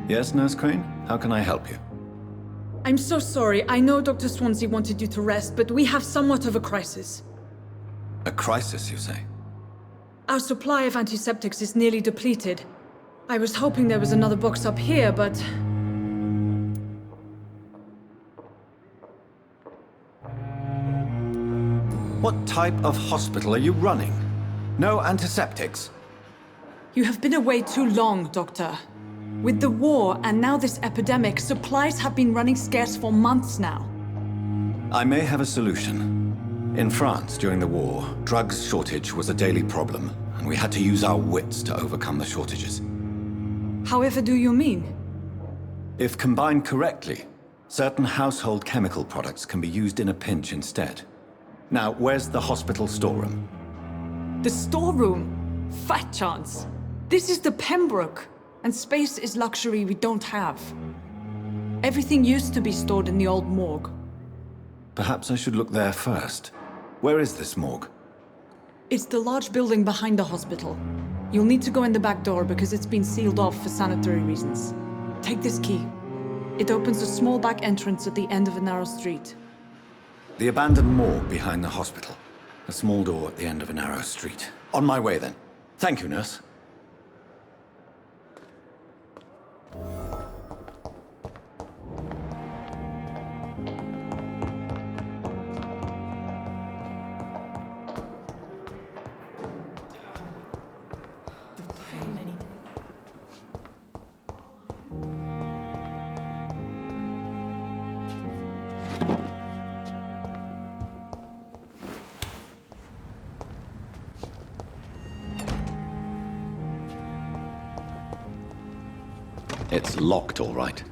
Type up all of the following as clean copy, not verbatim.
Yes, Nurse Crane? How can I help you? I'm so sorry. I know Dr. Swansea wanted you to rest, but we have somewhat of a crisis. A crisis, you say? Our supply of antiseptics is nearly depleted. I was hoping there was another box up here, but... What type of hospital are you running? No antiseptics? You have been away too long, Doctor. With the war and now this epidemic, supplies have been running scarce for months now. I may have a solution. In France, during the war, drugs shortage was a daily problem, and we had to use our wits to overcome the shortages. However do you mean? If combined correctly, certain household chemical products can be used in a pinch instead. Now, where's the hospital storeroom? The storeroom? Fat chance. This is the Pembroke, and space is luxury we don't have. Everything used to be stored in the old morgue. Perhaps I should look there first. Where is this morgue? It's the large building behind the hospital. You'll need to go in the back door because it's been sealed off for sanitary reasons. Take this key. It opens a small back entrance at the end of a narrow street. The abandoned morgue behind the hospital. A small door at the end of a narrow street. On my way then. Thank you, nurse. It's locked, all right.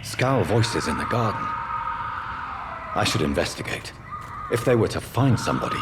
Scowl voices in the garden. I should investigate. If they were to find somebody...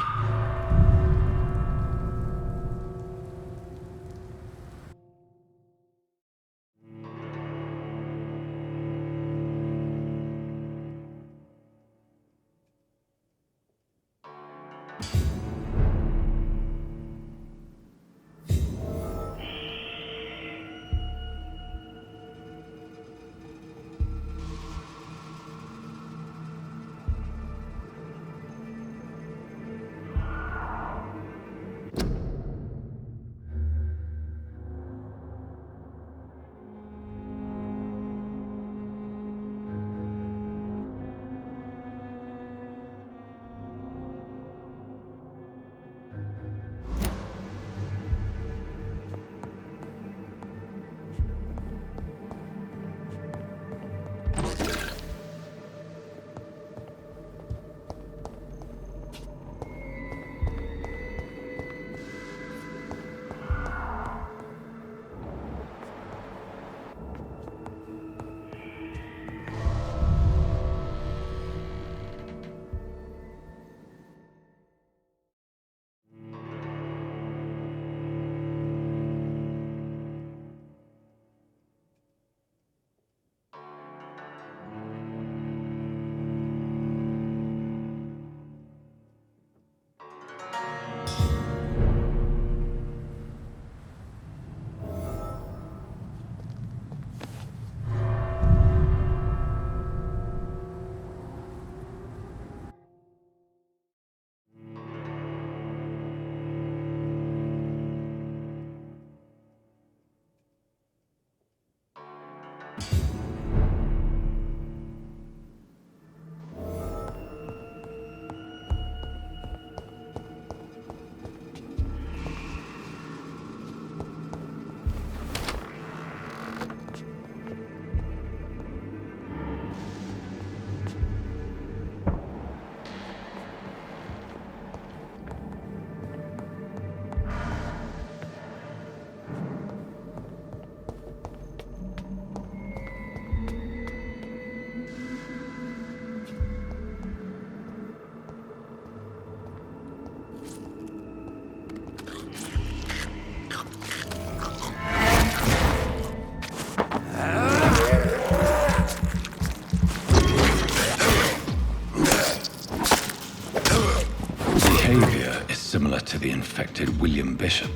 infected William Bishop.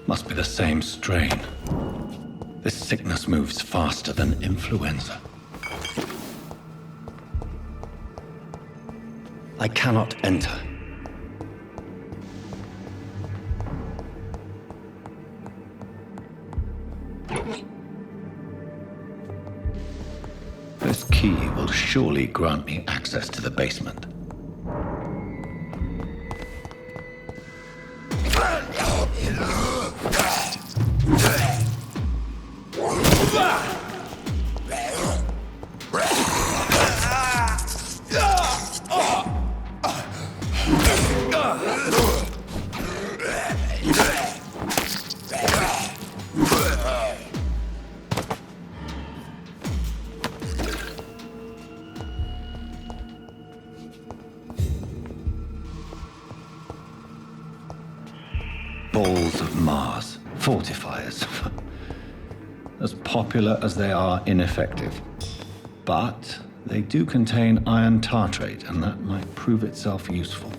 Must be the same strain. This sickness moves faster than influenza. I cannot enter. This key will surely grant me access to the basement. Balls of Mars, fortifiers. As popular as they are ineffective. But they do contain iron tartrate, and that might prove itself useful.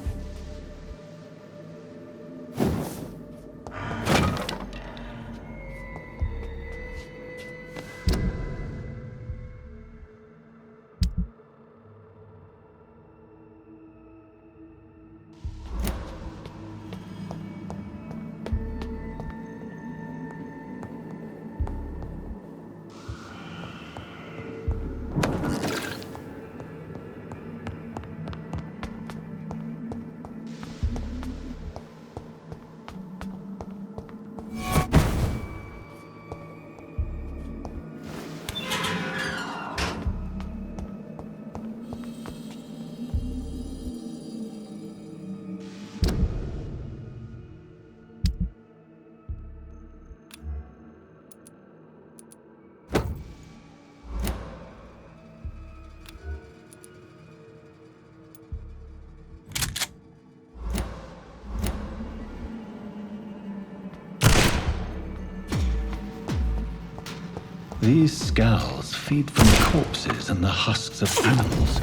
These skulls feed from corpses and the husks of animals.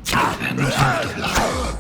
They're not afterlife.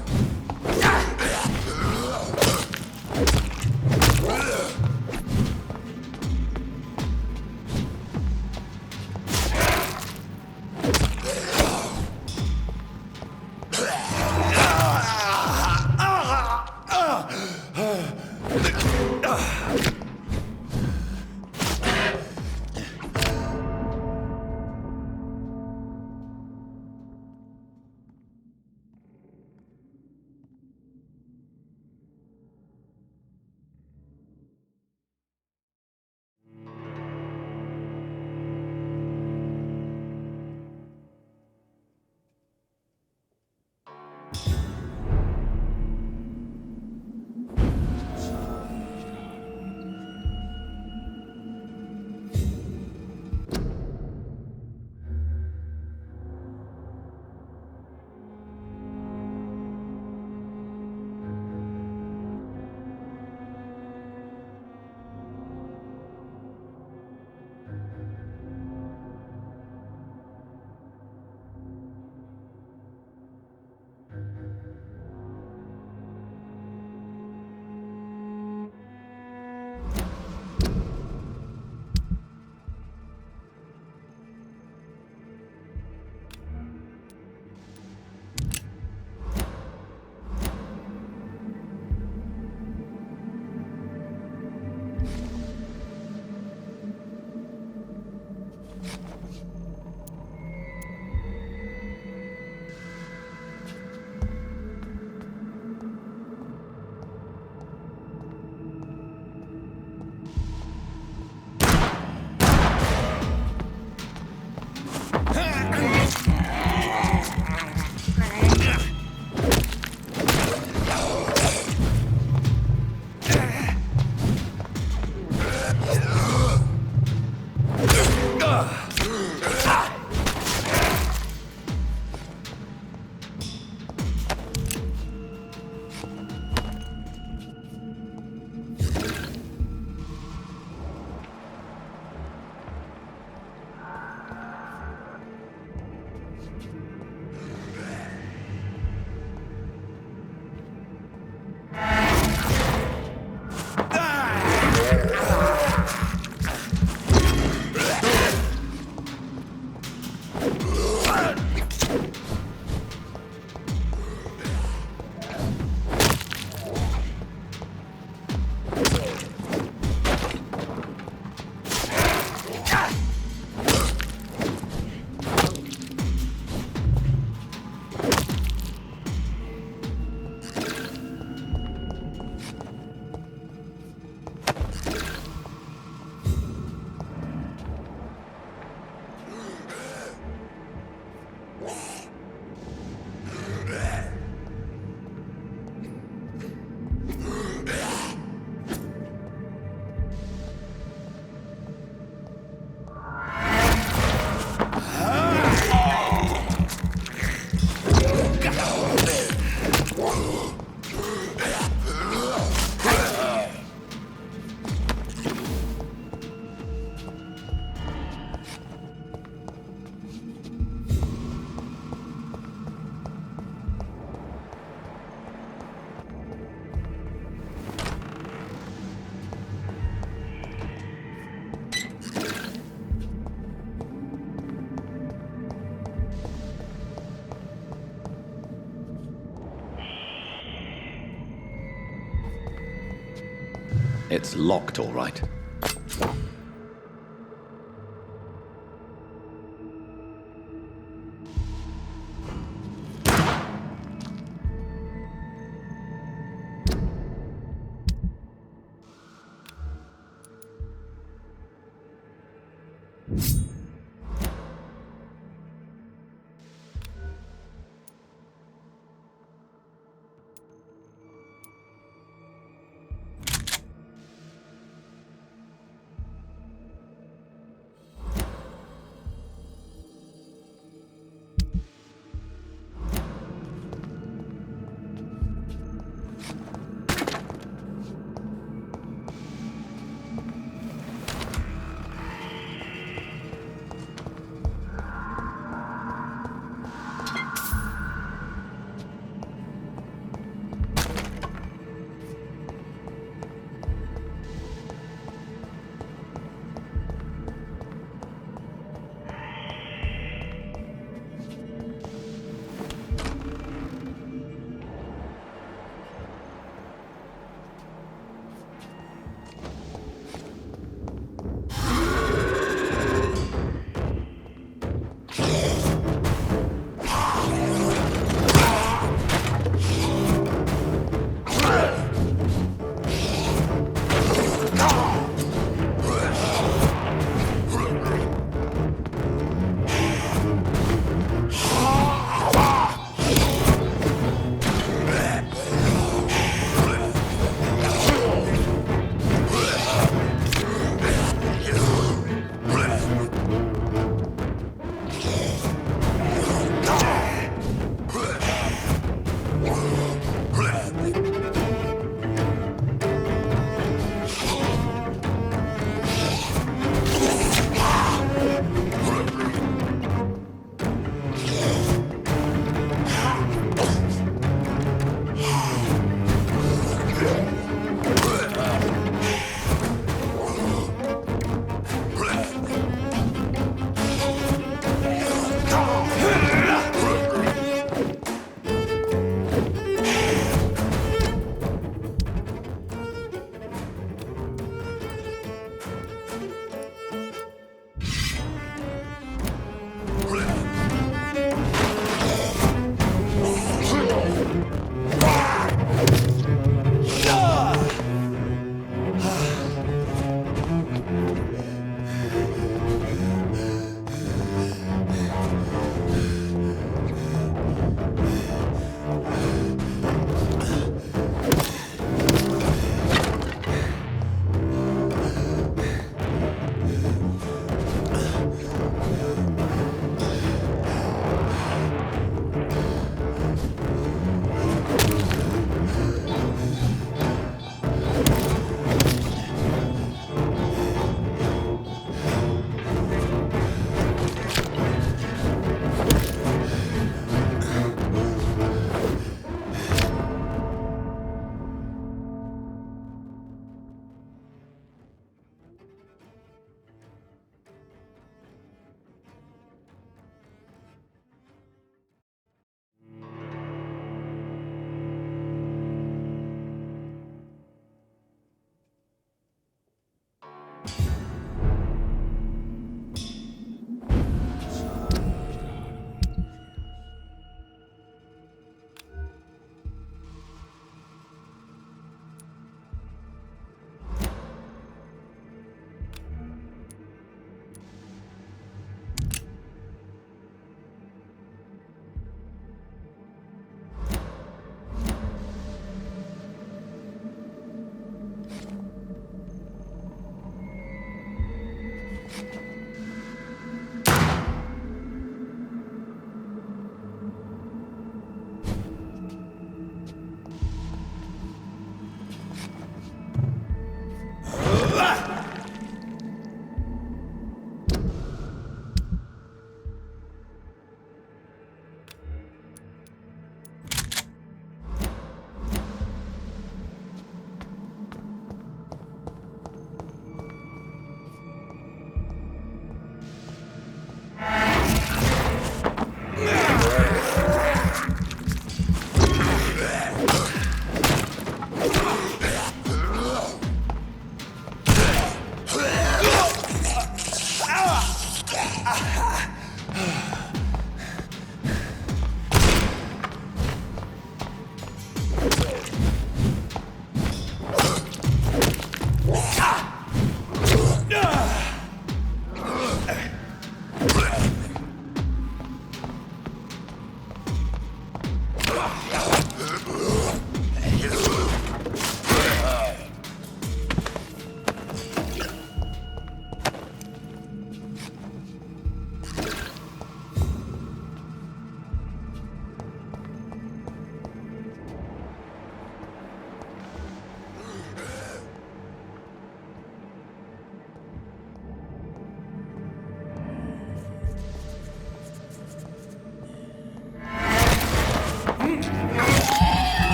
It's locked, all right.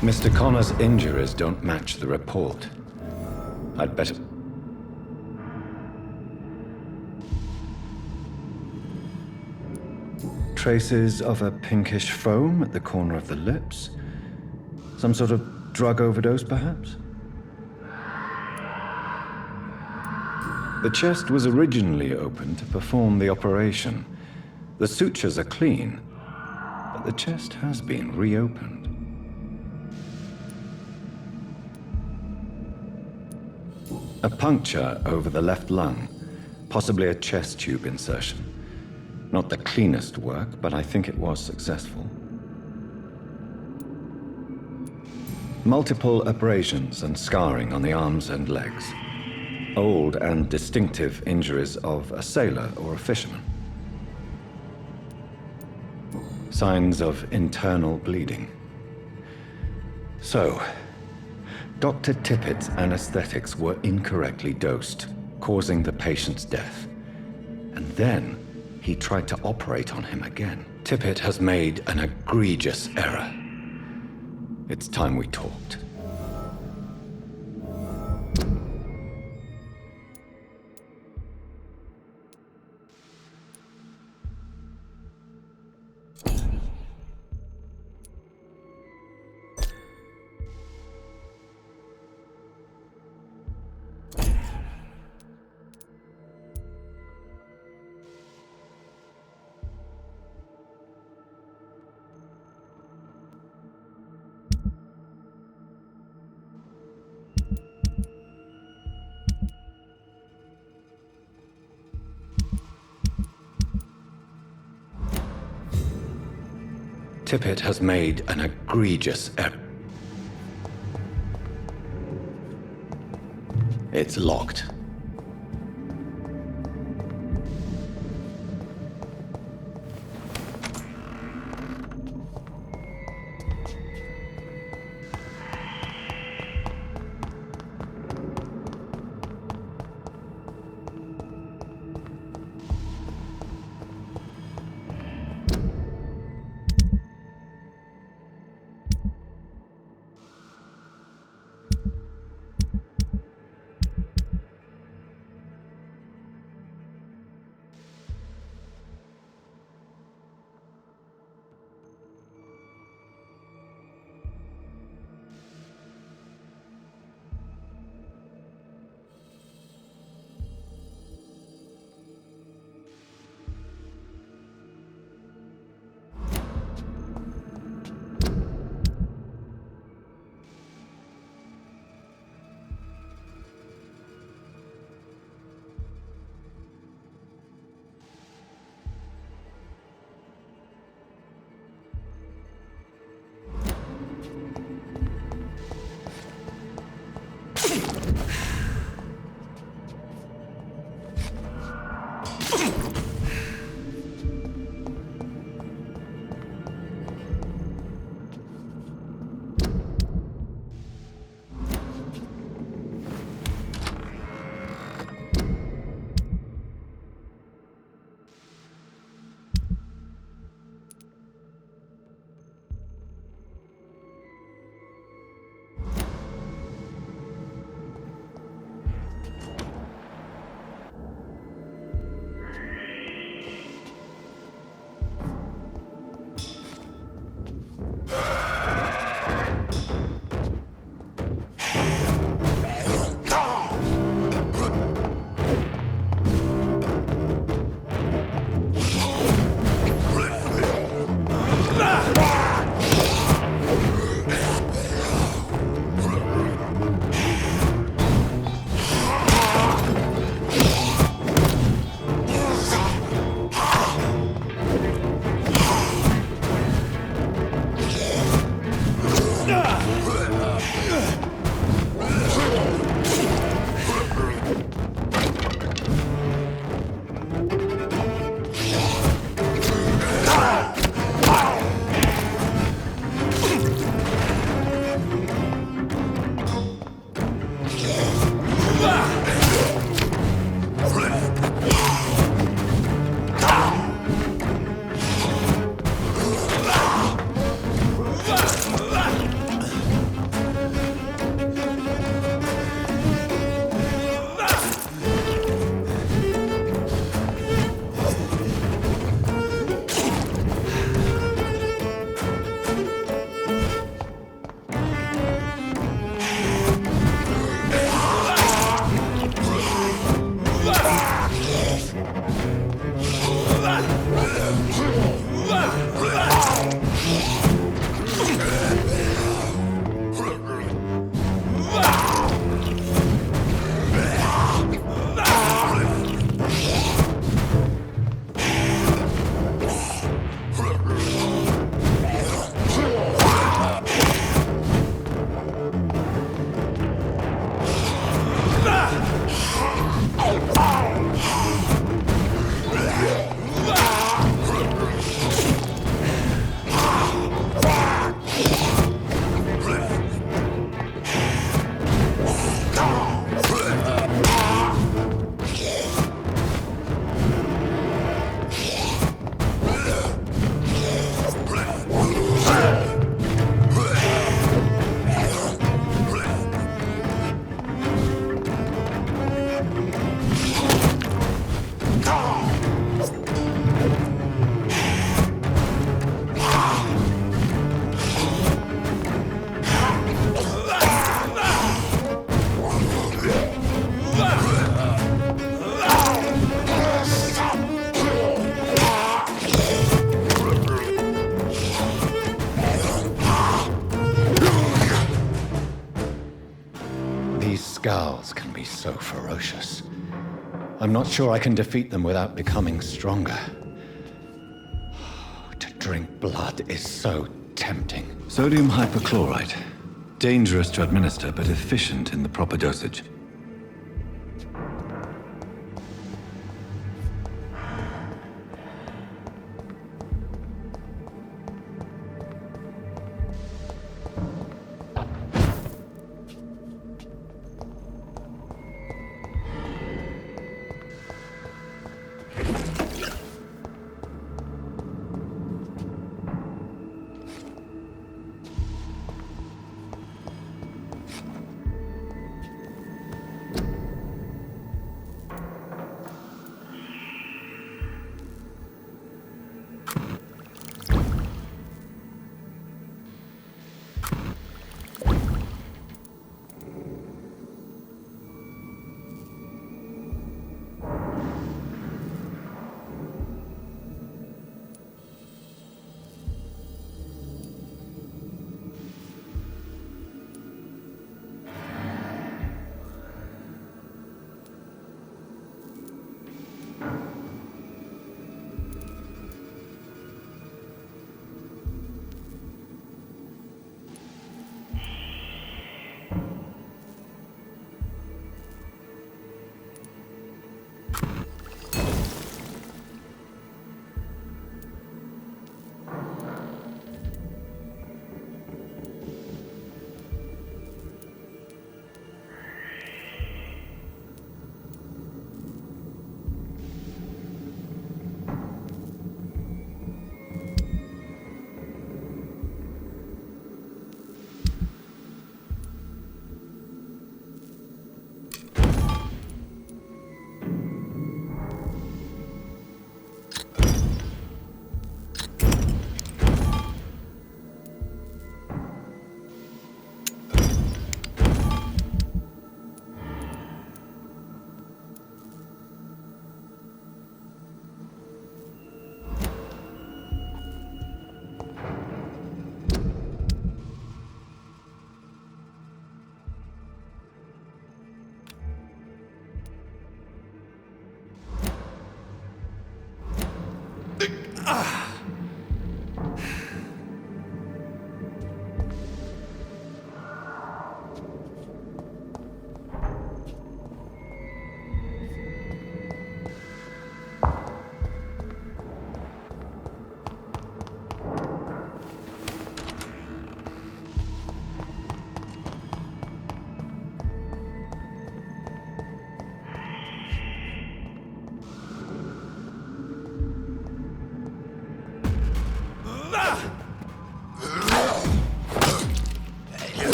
Mr. Connor's injuries don't match the report. I'd better... Traces of a pinkish foam at the corner of the lips. Some sort of drug overdose, perhaps? The chest was originally opened to perform the operation. The sutures are clean, but the chest has been reopened. A puncture over the left lung, possibly a chest tube insertion. Not the cleanest work, but I think it was successful. Multiple abrasions and scarring on the arms and legs. Old and distinctive injuries of a sailor or a fisherman. Signs of internal bleeding. So, Dr. Tippett's anesthetics were incorrectly dosed, causing the patient's death. And then he tried to operate on him again. Tippett has made an egregious error. It's time we talked. Tippett has made an egregious error. It's locked. so ferocious. I'm not sure I can defeat them without becoming stronger. To drink blood is so tempting. Sodium hypochlorite. Dangerous to administer, but efficient in the proper dosage.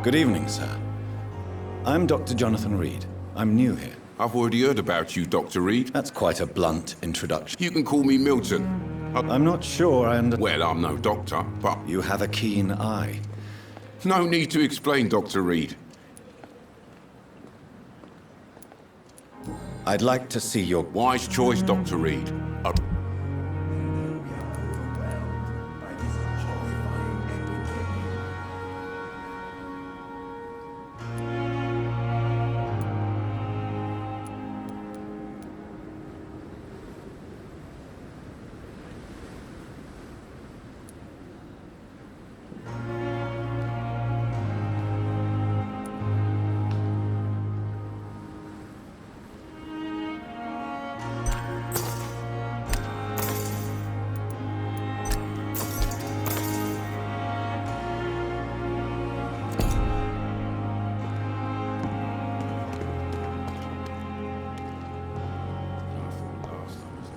Good evening, sir. I'm Dr. Jonathan Reed. I'm new here. I've already heard about you, Dr. Reed. That's quite a blunt introduction. You can call me Milton. I'm not sure I understand. Well, I'm no doctor, but You have a keen eye. no need to explain, Dr. Reed. I'd like to see your... Wise choice, Dr. Reed.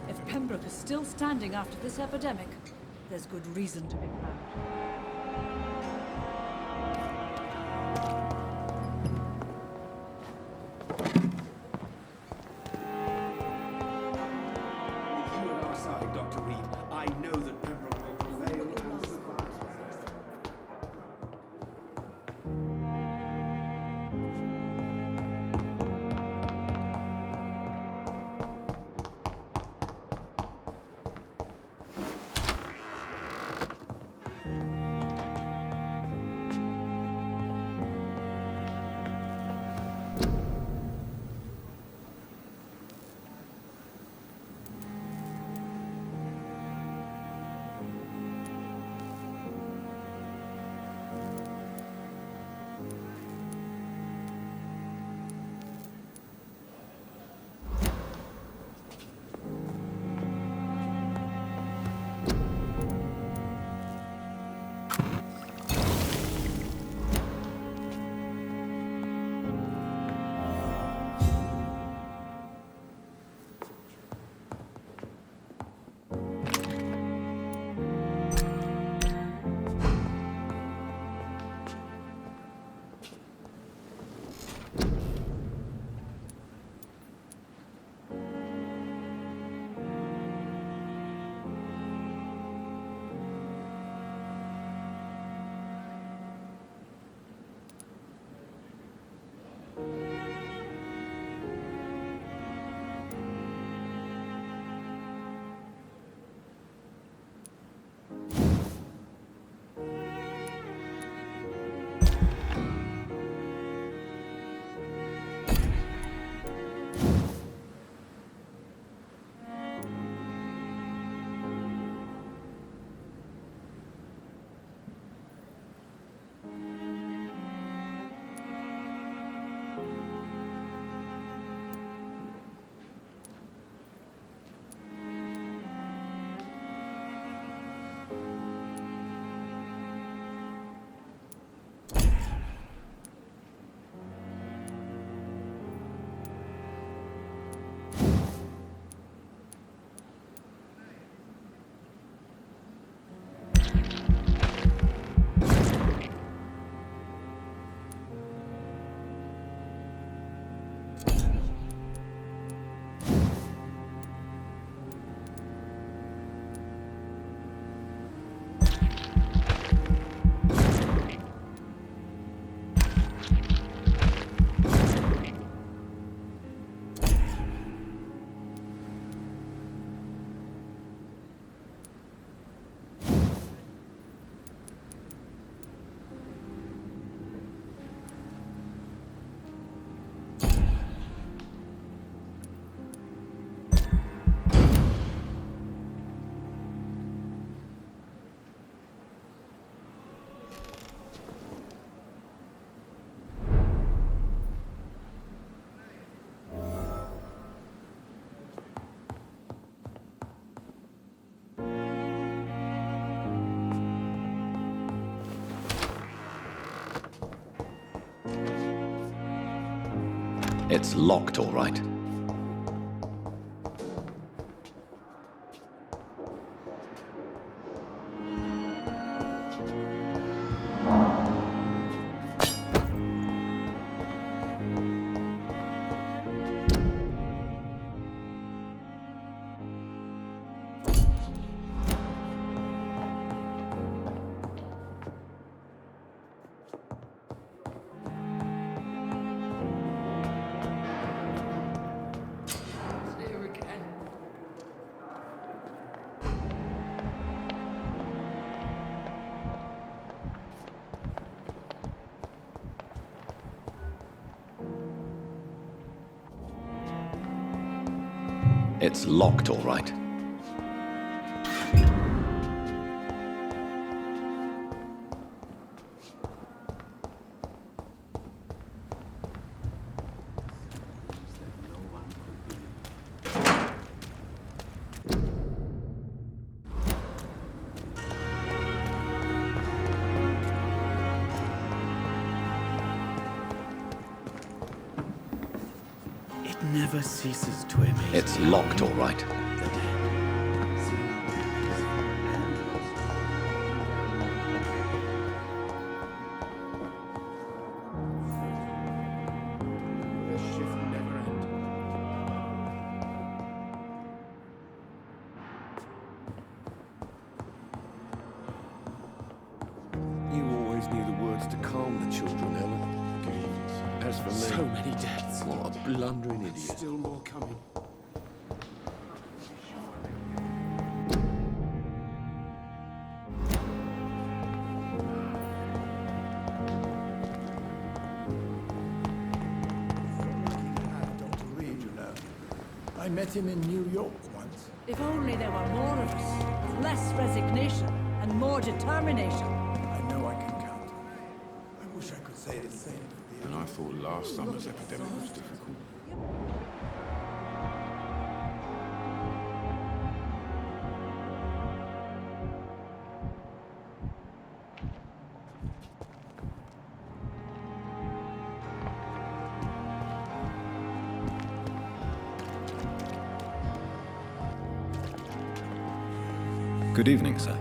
If Pembroke is still standing after this epidemic, there's good reason to be proud. With you on our side, Dr. Reed, I know that Pembroke will prevail and survive. It's locked, all right. It's locked, all right. It never ceases to amaze me. It's locked, all right. The dead. The shift never ends. You always knew the words to calm the children, Ellen. As for me, So many deaths. what a blundering idiot. Still more coming. Dr. Reed, you know. I met him in New York once. If only there were more of us, with less resignation and more determination. I know I can count on him. I wish I could say the same for the And I thought last summer's epidemic was difficult. Good evening, sir.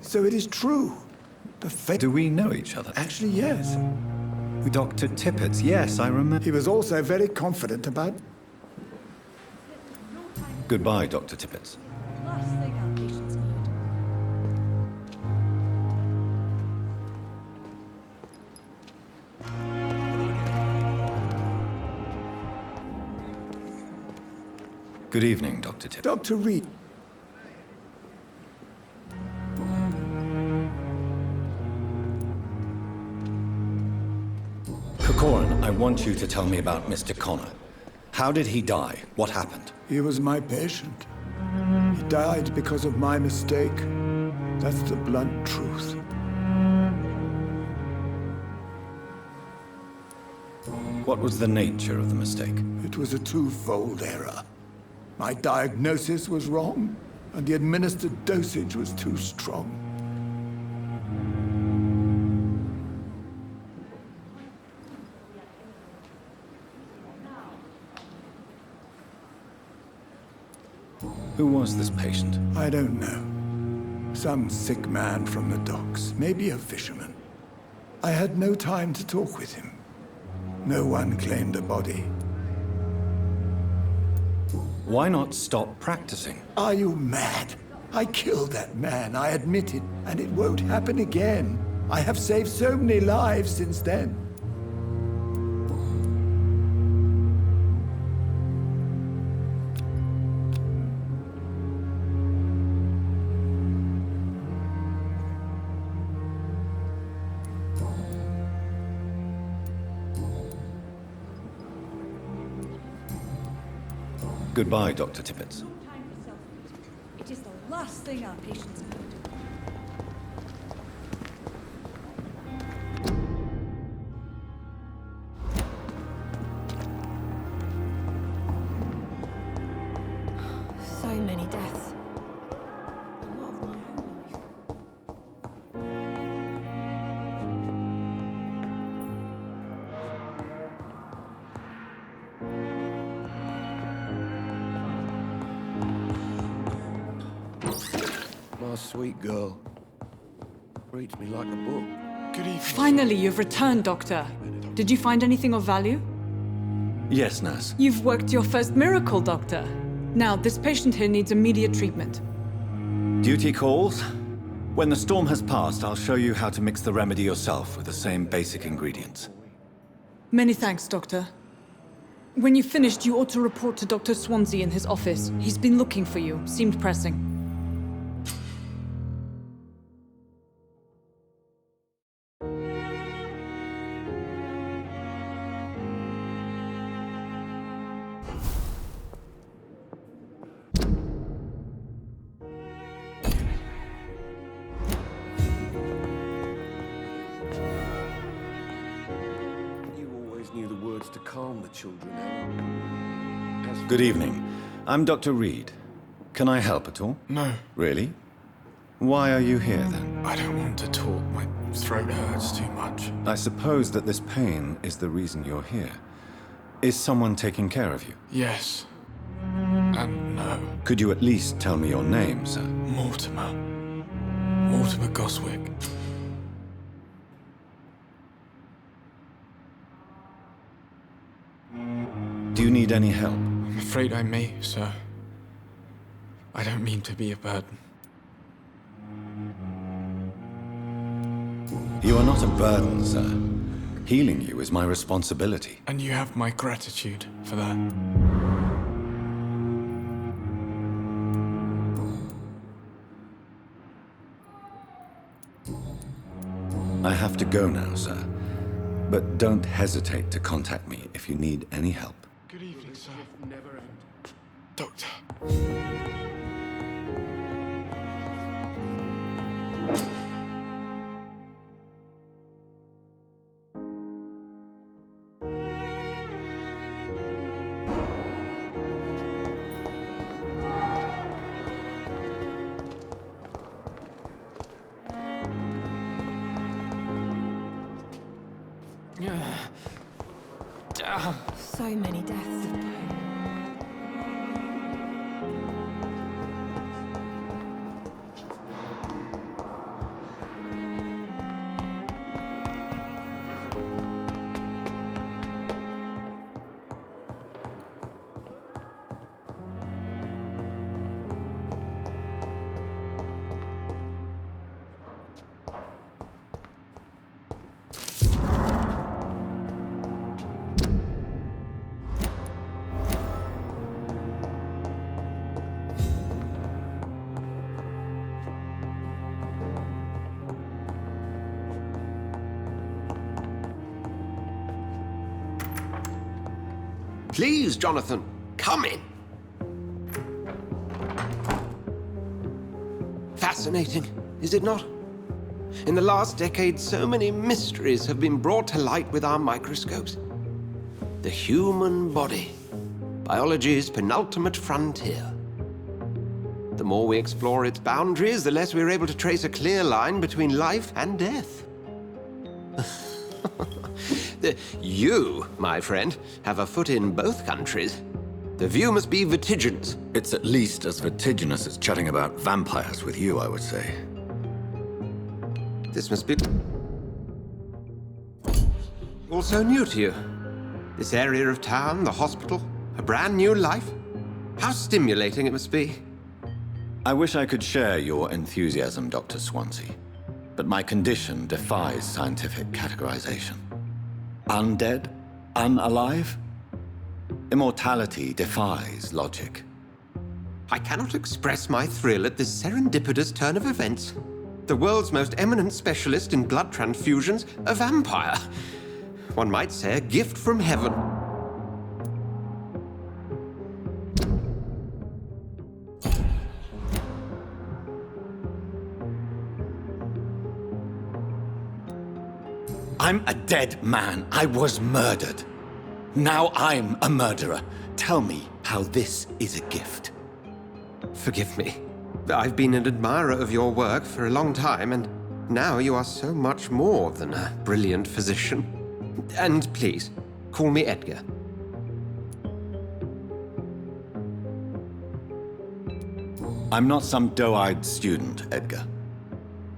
So it is true. The fate. Do we know each other? Actually, yes. Dr. Tippett, yes, I remember. He was also very confident about. Goodbye, Dr. Tippett. Last thing our patients need. Good evening, Dr. Tippett. Dr. Reed. Corcoran, I want you to tell me about Mr. Connor. How did he die? What happened? He was my patient. He died because of my mistake. That's the blunt truth. What was the nature of the mistake? It was a twofold error. My diagnosis was wrong, and the administered dosage was too strong. Who was this patient? I don't know. Some sick man from the docks, maybe a fisherman. I had no time to talk with him. No one claimed a body. Why not stop practicing? Are you mad? I killed that man, I admit it, and it won't happen again. I have saved so many lives since then. Goodbye, Dr. Tippett. No time for self-pity. It is the last thing our patients need. So many deaths. A lot of my own life. Oh, sweet girl. Reads me like a book. Good evening. Finally, you've returned, Doctor. Did you find anything of value? Yes, nurse. You've worked your first miracle, Doctor. Now, this patient here needs immediate treatment. Duty calls. When the storm has passed, I'll show you how to mix the remedy yourself with the same basic ingredients. Many thanks, Doctor. When you've finished, you ought to report to Dr. Swansea in his office. He's been looking for you. Seemed pressing. Knew the words to calm the children, Ellen. Good evening. I'm Dr. Reed. Can I help at all? No, Really? Why are you here, then? I don't want to talk. My throat hurts too much. I suppose that this pain is the reason you're here. Is someone taking care of you? Yes. And no. Could you at least tell me your name, sir? Mortimer. Mortimer Goswick. Do you need any help? I'm afraid I may, sir. I don't mean to be a burden. You are not a burden, sir. Healing you is my responsibility. And you have my gratitude for that. I have to go now, sir. But don't hesitate to contact me if you need any help. Good evening, sir. Doctor. So many deaths. Please, Jonathan, come in. Fascinating, is it not? In the last decade, so many mysteries have been brought to light with our microscopes. The human body, biology's penultimate frontier. The more we explore its boundaries, the less we're able to trace a clear line between life and death. You, my friend, have a foot in both countries. The view must be vertiginous. It's at least as vertiginous as chatting about vampires with you, I would say. This must be also new to you. This area of town, the hospital, a brand new life. How stimulating it must be. I wish I could share your enthusiasm, Dr. Swansea, but my condition defies scientific categorization. Undead? Unalive? Immortality defies logic. I cannot express my thrill at this serendipitous turn of events. The world's most eminent specialist in blood transfusions, a vampire. One might say a gift from heaven. I'm a dead man. I was murdered. Now I'm a murderer. Tell me how this is a gift. Forgive me. I've been an admirer of your work for a long time, and now you are so much more than a brilliant physician. And please, call me Edgar. I'm not some doe-eyed student, Edgar.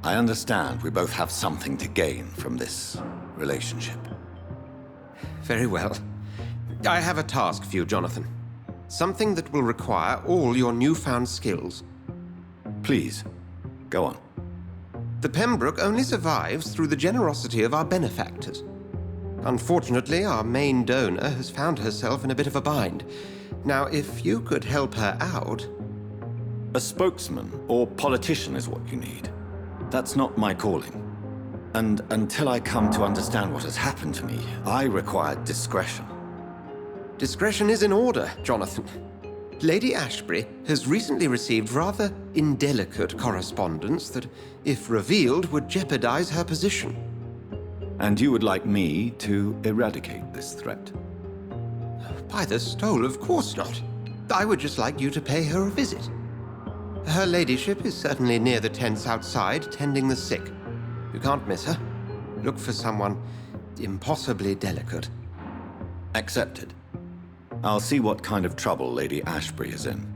I understand we both have something to gain from this relationship. Very well. I have a task for you, Jonathan. Something that will require all your newfound skills. Please, go on. The Pembroke only survives through the generosity of our benefactors. Unfortunately, our main donor has found herself in a bit of a bind. Now, if you could help her out... A spokesman or politician is what you need. That's not my calling. And until I come to understand what has happened to me, I require discretion. Discretion is in order, Jonathan. Lady Ashbury has recently received rather indelicate correspondence that, if revealed, would jeopardize her position. And you would like me to eradicate this threat? By the stole, of course not. I would just like you to pay her a visit. Her ladyship is certainly near the tents outside, tending the sick. You can't miss her. Look for someone impossibly delicate. Accepted. I'll see what kind of trouble Lady Ashbury is in.